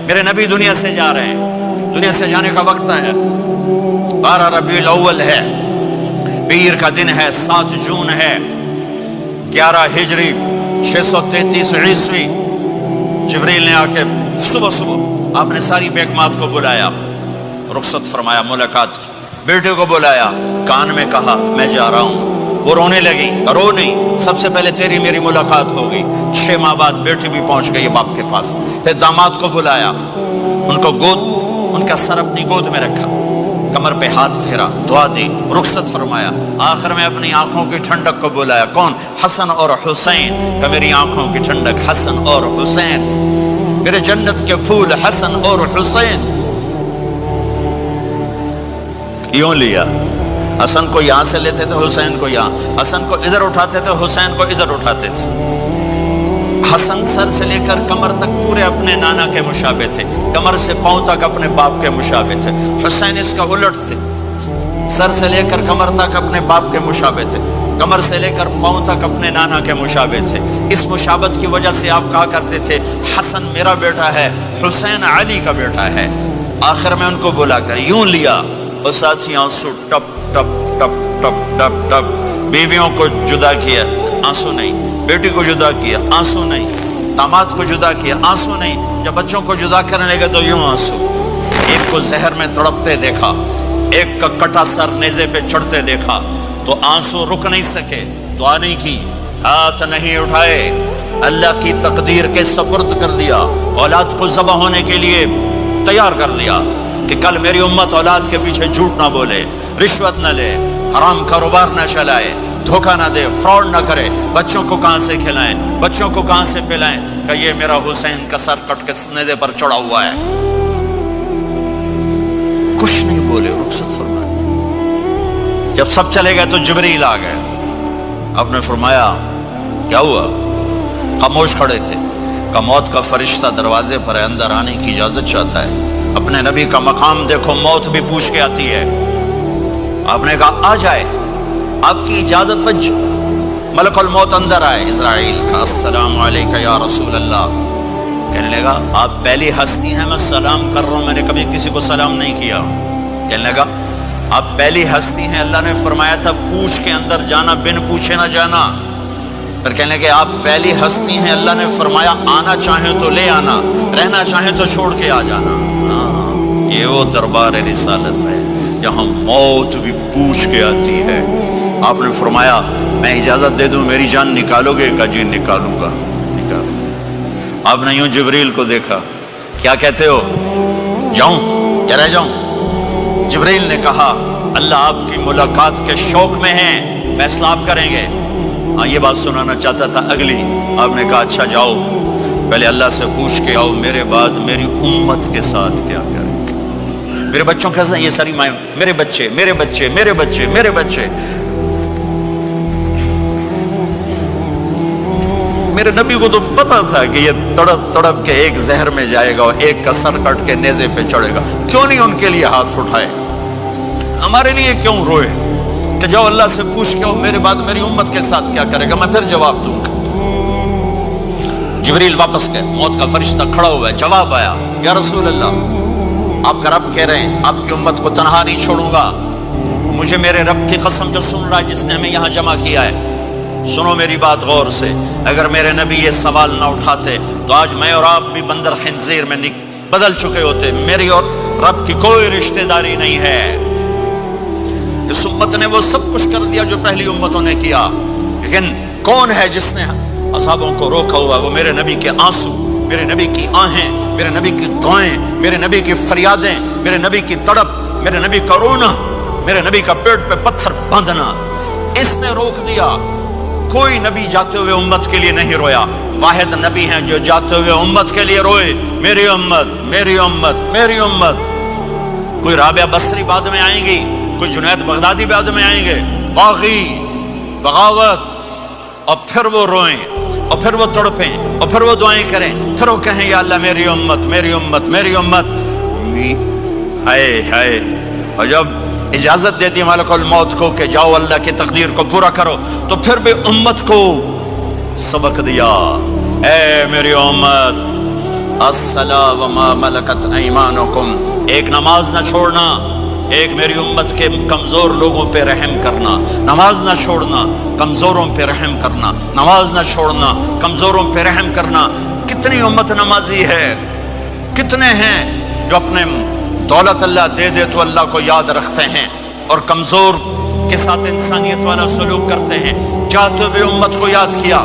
میرے نبی دنیا سے جا رہے ہیں، دنیا سے جانے کا وقت ہے، 12 ربیع الاول ہے، پیر کا دن ہے، 7 جون ہے، 11 ہجری 633 عیسوی۔ جبریل نے آ کے صبح صبح آپ نے ساری بیگمات کو بلایا، رخصت فرمایا، ملاقات کی، بیٹے کو بلایا، کان میں کہا میں جا رہا ہوں۔ وہ رونے لگی، رو نہیں، سب سے پہلے تیری میری ملاقات ہو گئی۔ 6 ماہ بعد بیٹی بھی پہنچ گئی باپ کے پاس۔ پھر داماد کو بلایا، ان کو ان کا سر اپنی گود میں رکھا، کمر پہ ہاتھ پھیرا، دعا دی، رخصت فرمایا۔ آخر میں اپنی آنکھوں کی ٹھنڈک کو بلایا، کون؟ حسن اور حسین کا، میری آنکھوں کی ٹھنڈک حسن اور حسین، میرے جنت کے پھول حسن اور حسین۔ یوں لیا، حسن کو یہاں سے لیتے تھے، حسین کو یہاں، حسن کو ادھر اٹھاتے تھے، حسین کو ادھر اٹھاتے تھے۔ حسن سر سے لے کر کمر تک پورے اپنے نانا کے مشابہ تھے، کمر سے پاؤں تک اپنے باپ کے مشابہ تھے۔ حسین اس کا الٹ تھے، سر سے لے کر کمر تک اپنے باپ کے مشابہ تھے، کمر سے لے کر پاؤں تک اپنے نانا کے مشابہ تھے۔ اس مشابہت کی وجہ سے آپ کہا کرتے تھے حسن میرا بیٹا ہے، حسین علی کا بیٹا ہے۔ آخر میں ان کو بلا کر یوں لیا، اور ساتھ ہی آنسو ٹپ ٹپ ٹپ ٹپ ٹپ ٹپ۔ بیویوں کو جدا کیا، آنسو نہیں، بیٹی کو جدا کیا، آنسو نہیں، داماد کو جدا کیا، آنسو نہیں، جب بچوں کو جدا کرنے لگے تو یوں آنسو۔ ایک کو زہر میں تڑپتے دیکھا، ایک کا کٹا سر نیزے پہ چڑھتے دیکھا تو آنسو رک نہیں سکے، دعا نہیں کی، ہاتھ نہیں اٹھائے، اللہ کی تقدیر کے سپرد کر دیا، اولاد کو ذبح ہونے کے لیے تیار کر دیا کہ کل میری امت اولاد کے پیچھے جھوٹ نہ بولے، رشوت نہ لے، حرام کاروبار نہ چلائے، دھوکہ نہ دے، فراڈ نہ کرے، بچوں کو کہاں سے کھلائیں، بچوں کو کہاں سے پلائیں، کہ یہ میرا حسین کا سر کٹ کے نیزے پر چڑھا ہوا ہے۔ کچھ نہیں بولے، رخصت فرما دی۔ جب سب چلے گئے تو جبریل آ گئے، آپ نے فرمایا کیا ہوا؟ خاموش کھڑے تھے، کہ موت کا فرشتہ دروازے پر ہے، اندر آنے کی اجازت چاہتا ہے۔ اپنے نبی کا مقام دیکھو، موت بھی پوچھ کے آتی ہے۔ آپ نے کہا آ جائے، آپ کی اجازت پر ملک الموت اندر آئے۔ اسرائیل کا السلام علیکہ یا رسول اللہ، کہنے لگا آپ پہلی ہستی ہیں، میں سلام کر رہا ہوں، میں نے کبھی کسی کو سلام نہیں کیا۔ کہنے لگا آپ پہلی ہستی ہیں، اللہ نے فرمایا تھا پوچھ کے اندر جانا، بن پوچھے نہ جانا۔ پھر کہنے لگے آپ پہلی ہستی ہیں، اللہ نے فرمایا آنا چاہیں تو لے آنا، رہنا چاہیں تو چھوڑ کے آ جانا۔ یہ وہ دربار رسالت ہے جہاں موت بھی پوچھ کے آتی ہے۔ آپ نے فرمایا میں اجازت دے دوں میری جان نکالو گے؟ کہا جی نکالوں گا، نکالو۔ آپ نے یوں جبریل کو دیکھا، کیا کہتے ہو؟ جاؤں یا رہ جاؤں؟ جبریل نے کہا اللہ آپ کی ملاقات کے شوق میں ہیں، فیصلہ آپ کریں گے۔ ہاں یہ بات سنانا چاہتا تھا اگلی۔ آپ نے کہا اچھا جاؤ، پہلے اللہ سے پوچھ کے آؤ میرے بعد میری امت کے ساتھ کیا کریں گے، میرے بچوں کے ساتھ۔ یہ ساری مائیں، میرے بچے میرے بچے میرے بچے میرے بچے۔ میرے نبی کو تو پتا تھا کہ یہ تڑپ تڑپ کے ایک زہر میں جائے گا اور ایک کا سر کٹ کے نیزے پہ چڑھے گا، کیوں نہیں ان کے لیے ہاتھ اٹھائے؟ ہمارے لیے کیوں روئے کہ جاؤ اللہ سے پوچھ کے آؤ میرے بعد میری امت کے ساتھ کیا کرے گا، میں پھر جواب دوں گا۔ جبریل واپس گئے، موت کا فرشتہ کھڑا ہوا ہے، جواب آیا یا رسول اللہ آپ کا رب کہہ رہے ہیں آپ کی امت کو تنہا نہیں چھوڑوں گا۔ مجھے میرے رب کی قسم جو سن رہا ہے جس نے ہمیں یہاں جمع کیا ہے، سنو میری بات غور سے، اگر میرے نبی یہ سوال نہ اٹھاتے تو آج میں اور آپ بھی بندر خنزیر میں بدل چکے ہوتے۔ میری اور رب کی کوئی رشتہ داری نہیں ہے۔ اس امت نے وہ سب کچھ کر دیا جو پہلی امتوں نے کیا، لیکن کون ہے جس نے اصحابوں کو روکا ہوا؟ وہ میرے نبی کے آنسو، میرے نبی کی آہیں، میرے نبی کی دعائیں، میرے نبی کی فریادیں، میرے نبی کی تڑپ، میرے نبی کا رونا، میرے نبی کا پیٹ پہ پتھر باندھنا، اس نے روک دیا۔ کوئی نبی جاتے ہوئے امت کے لیے نہیں رویا، واحد نبی ہیں جو جاتے ہوئے امت کے لیے روئے، میری امت میری امت میری امت۔ کوئی رابعہ بصری بعد میں آئیں گی، کوئی جنید بغدادی بعد میں آئیں گے، باغی، بغاوت، اور پھر وہ روئیں اور پھر وہ تڑپیں اور پھر وہ دعائیں کریں، پھر وہ کہیں یا اللہ میری امت میری امت میری امت۔ ہائے ہائے، اور جب اجازت دیتی ملک الموت کو کہ جاؤ اللہ کی تقدیر کو پورا کرو، تو پھر بھی امت کو سبق دیا، اے میری امت الصلاۃ وما ملکت ایمانکم، ایک نماز نہ چھوڑنا، ایک میری امت کے کمزور لوگوں پہ رحم کرنا، نماز نہ چھوڑنا، کمزوروں پہ رحم کرنا، نماز نہ چھوڑنا، کمزوروں پہ رحم کرنا۔ کتنی امت نمازی ہے، کتنے ہیں جو اپنے دولت اللہ دے دے تو اللہ کو یاد رکھتے ہیں اور کمزور کے ساتھ انسانیت والا سلوک کرتے ہیں، چاہتے ہوئے امت کو یاد کیا۔